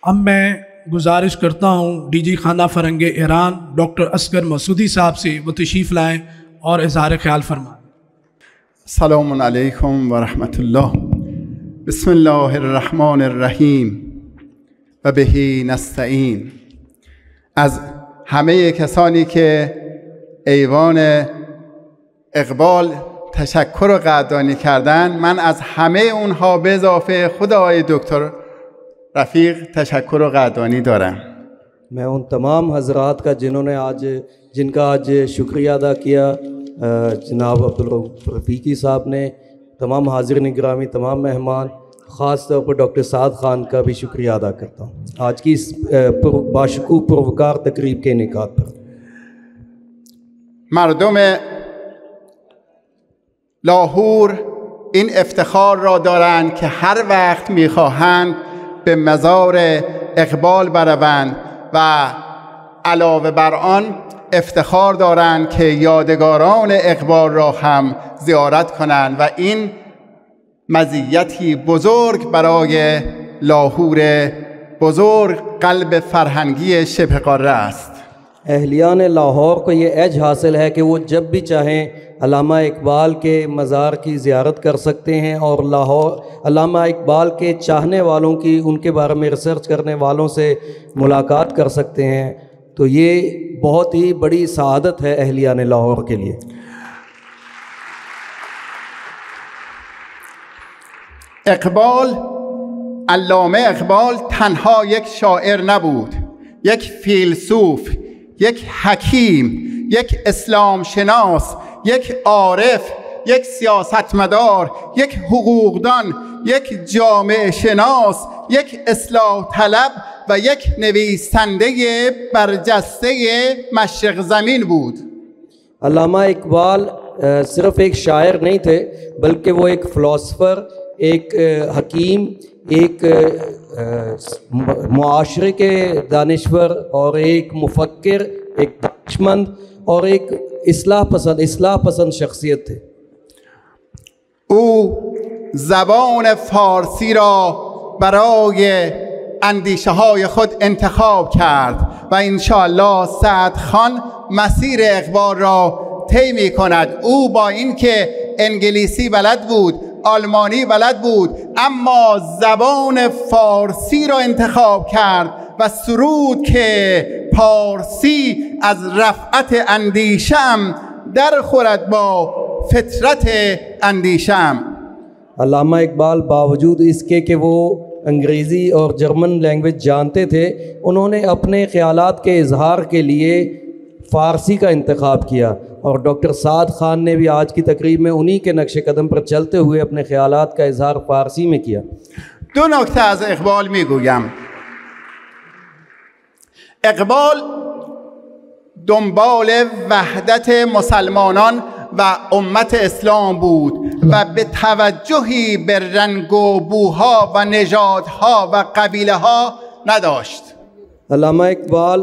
अब मैं गुजारिश करता हूँ डीजी खाना फ़रंग ईरान डॉक्टर असगर मसूदी साहब से वो तशरीफ़ लाएँ और इज़हार ख्याल फरमाएँ। अस्सलामु अलैकुम व रहमतुल्लाह। बिस्मिल्लाहिर्रहमानिर्रहीम व बिही नस्तईन। از همه کسانی که ایوان اقبال تشکر و قدردانی کردن، من از همه اونها به اضافه خود آقای دکتر رفیق تشکر و قدردانی دارم. मैं उन तमाम हजरात का जिनका आज शुक्रिया अदा किया, जनाब अब्दुल रफ़ीकी साहब ने, तमाम हाज़िरीन गिरामी, तमाम मेहमान, ख़ास तौर पर डॉक्टर साद ख़ान का भी शुक्रिया अदा करता हूँ आज की इस बाशकूफ़ पुरवकार तकरीब के इनेकाद पर। مردم لاهور این افتخار را دارند که هر وقت می‌خواهند به مزار اقبال بروند و علاوه بر آن افتخار دارند که یادگاران اقبال را هم زیارت کنند و این مزیتی بزرگ برای لاهور بزرگ، قلب فرهنگی شبه قاره است. अहलियान लाहौर को ये एज हासिल है कि वो जब भी चाहें अल्लामा इकबाल के मज़ार की ज़ियारत कर सकते हैं और लाहौर अल्लामा इकबाल के चाहने वालों की, उनके बारे में रिसर्च करने वालों से मुलाकात कर सकते हैं। तो ये बहुत ही बड़ी सआदत है अहलियान लाहौर के लिए। اقبال، علامه اقبال تنها یک شاعر نبود، یک فیلسوف، یک حکیم، یک اسلام شناس، یک عارف، یک سیاستمدار، یک حقوقدان، یک جامعه شناس، یک اصلاح طلب و یک نویسنده برجسته مشرق زمین بود. अल्लामा इकबाल सिर्फ़ एक शायर नहीं थे, बल्कि वो एक फ़िलासफ़र, एक हकीम, एक मुआशरे के दानिश्वर और एक मुफक्किर, एक दानिशमंद और एक इस्लाह पसंद शख्सियत थे। او زبان فارسی را برای اندیشه های خود انتخاب کرد و انشاءالله سعد خان مسیر اقبال را طی می کند. او با اینکه انگلیسی بلد بود، آلمانی بلد بود، اما زبان فارسی را انتخاب کرد و سرود که پارسی از رفعت اندیشم در خورد با فطرت اندیشم. अल्लामा इकबाल बावजूद इसके कि वो अंग्रेज़ी और जर्मन लैंग्वेज जानते थे, उन्होंने अपने ख़यालात के इजहार के लिए फ़ारसी का इंतखाब किया और डॉक्टर साद ख़ान ने भी आज की तकरीब में उन्हीं के नक्श कदम पर चलते हुए अपने ख़यालात का इजहार फ़ारसी में किया। دو نکته از اقبال میگویم. اقبال دنبال وحدت مسلمانان و امت اسلام بود و به توجهی به رنگ و بوها و نژادها و قبیله ها نداشت. अल्लामा इकबाल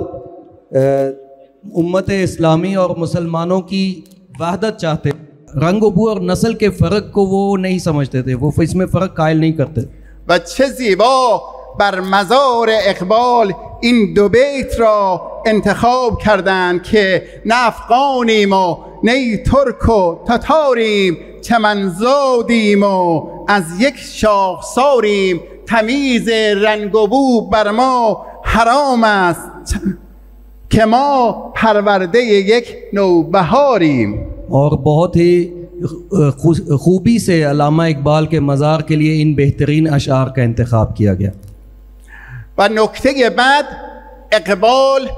उम्मत इस्लामी और मुसलमानों की वहदत चाहते, रंग बू और नस्ल के फ़र्क को वो नहीं समझते थे, वो इसमें फ़र्क कायल नहीं करते। و چه زیبا بر مزار اقبال این دو بیت را انتخاب کردند که نه افغانیم و نه ترک و تتاریم، چمنزادیم و از یک شاخساریم، تمیز رنگ و بو بر ما حرام است که ما پرورده یک نوبهاریم. और बहुत ही खूबी से अल्लामा इकबाल के मज़ार के लिए इन बेहतरीन अशार का इंतखाब किया गया। و نکته بعد، اقبال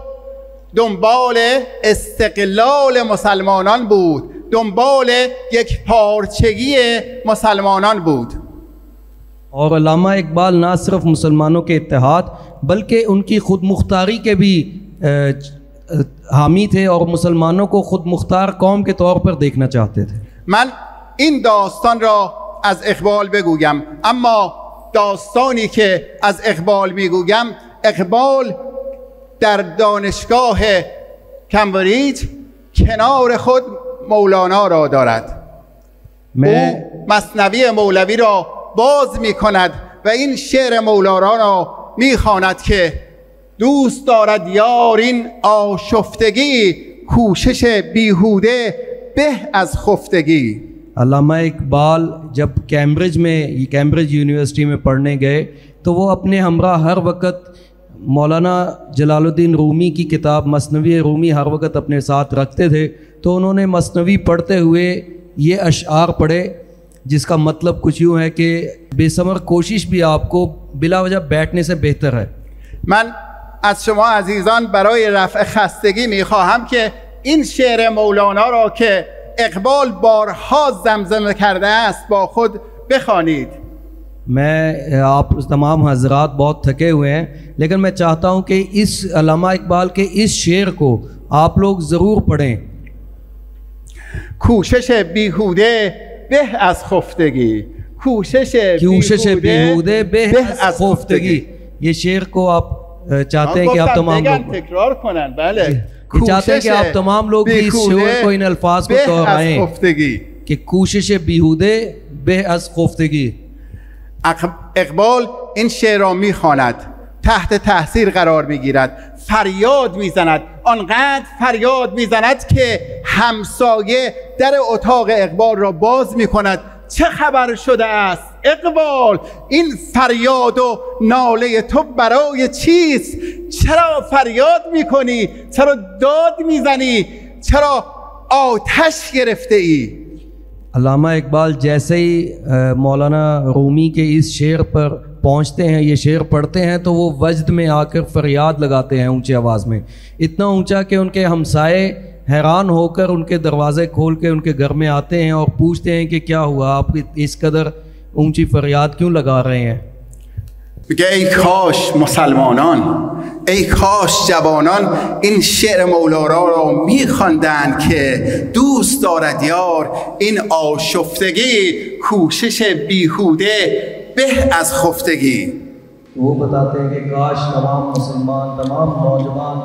دنبال استقلال مسلمانان بود، دنبال یک پارچگی مسلمانان بود. और अल्लामा इकबाल ना सिर्फ मुसलमानों के इत्तेहाद बल्कि उनकी ख़ुद मुख्तारी के भी हामी थे और मुसलमानों को ख़ुद मुख्तार कौम के तौर पर देखना चाहते थे। من این داستان را از اقبال بگویم، اما داستانی که از اقبال میگویم، اقبال در دانشگاه کمبریج کنار خود مولانا را دارد. او مثنوی مولوی را باز می کند و این شعر مولانا را میخواند که دوست دارد یار این آشفتگی، کوشش بیهوده به از خفتگی. अल्लामा इकबाल जब कैम्ब्रिज यूनिवर्सिटी में पढ़ने गए तो वो अपने हमरा हर वक्त मौलाना जलालुद्दीन रूमी की किताब मसनवी रूमी हर वक्त अपने साथ रखते थे। तो उन्होंने मसनवी पढ़ते हुए ये अशआर पढ़े जिसका मतलब कुछ यूँ है कि बेसमर कोशिश भी आपको बिला वजह बैठने से बेहतर है। من از شما عزیزان برای رفع خستگی میخواهم که این شعر مولانا را که اقبال بارها زمزمه کرده است با خود بخوانید. मैं आप तमाम हजरात बहुत थके हुए हैं, लेकिन मैं चाहता हूँ कि इस अल्लामा इकबाल के इस शेर को आप लोग ज़रूर पढ़ें। کوشش بیهوده به از خفتگی، کوشش بیهوده به از خفتگی। ये शेर को आप चाहते हैं कि आप तमाम लोग تکرار کنن. بله، चाहते हैं कि आप तमाम लोग भी इस शेर को इन अल्फाज को दोहराएं कि कोशिश بیهوده به از خفتگی। اقبال این شعر را میخواند، تحت تاثیر قرار میگیرد، فریاد میزند، آنقدر فریاد میزند که همسایه در اتاق اقبال را باز میکند. چه خبر شده است اقبال؟ این فریاد و ناله تو برای چیست؟ چرا فریاد میکنی؟ چرا داد میزنی؟ چرا آتش گرفته ای؟ अल्लामा इकबाल जैसे ही मौलाना रूमी के इस शेर पर पहुंचते हैं, ये शेर पढ़ते हैं, तो वो वजद में आकर फरियाद लगाते हैं ऊंची आवाज़ में, इतना ऊंचा कि उनके हमसाए हैरान होकर उनके दरवाज़े खोल के उनके घर में आते हैं और पूछते हैं कि क्या हुआ, आप इस कदर ऊंची फरियाद क्यों लगा रहे हैं। میگه ای کاش مسلمانان، ای کاش جوانان این شعر مولانا را میخواندند که دوست دارد یار این آشفتگی، کوشش بیهوده به از خفتگی. वो बताते हैं कि काश तमाम मुसलमान, तमाम नौजवान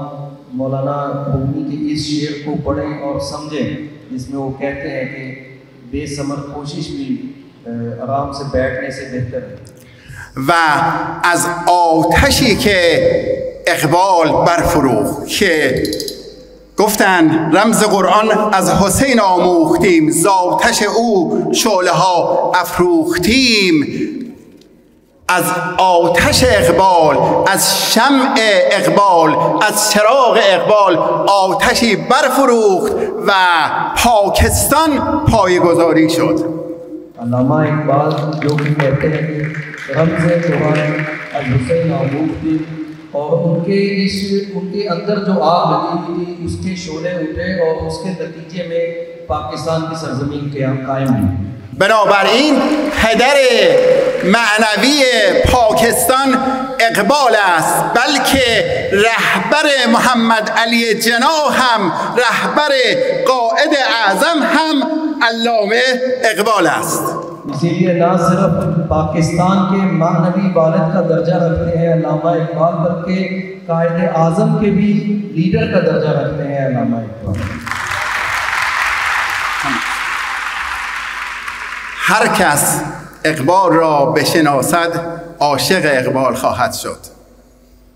मौलाना रूमी के इस शेर को पढ़ें और समझें, जिसमें वो कहते हैं कि बेसमर कोशिश भी आराम से बैठने से बेहतर है। و از آتشی که اقبال برفروخت که گفتن رمز قرآن از حسین آموختیم، ز آتش او شعله ها افروختیم. از آتش اقبال، از شمع اقبال، از چراغ اقبال آتشی برفروخت و پاکستان پایه‌گذاری شد. अल्लामा इकबाल जो कि कहते हैं कि रमज़ कुरान अल हुसैन आमूख्ती, और उनके अंदर जो आग लगी हुई थी उसके शोले उठे और उसके नतीजे में पाकिस्तान की सरजमीन कायम हुई। بنابراین پدر معنوی پاکستان اقبال است، بلکه رهبر محمد علی جناح هم، رهبر قائد اعظم هم علامه اقبال است. इसीलिए ना सिर्फ पाकिस्तान के मानवी वालिद का दर्जा रखते हैं अल्लामा इकबाल, बल्कि कायद आज़म के भी लीडर का दर्जा रखते हैं अल्लामा इकबाल। هر کس اقبال را بشناسد عاشق اقبال خواهد شد.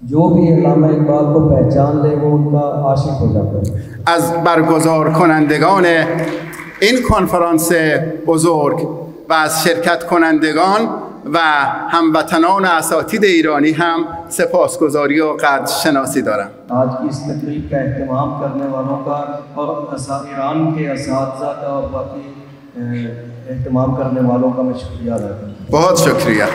जो भी अल्लामा इकबाल को पहचान ले वो उनका आशिक हो जाता है। از برگزار کنندگان این کنفرانس بزرگ و از شرکت کنندگان و هموطنان اساتید ایرانی هم سپاسگزاری و قدرشناسی دارم. आज की इस तकरीब का एहतमाम करने वालों का और ईरान के असातिज़ा का और बाकी एहतमाम करने वालों का मैं शुक्रिया अदा करता हूँ। बहुत शुक्रिया।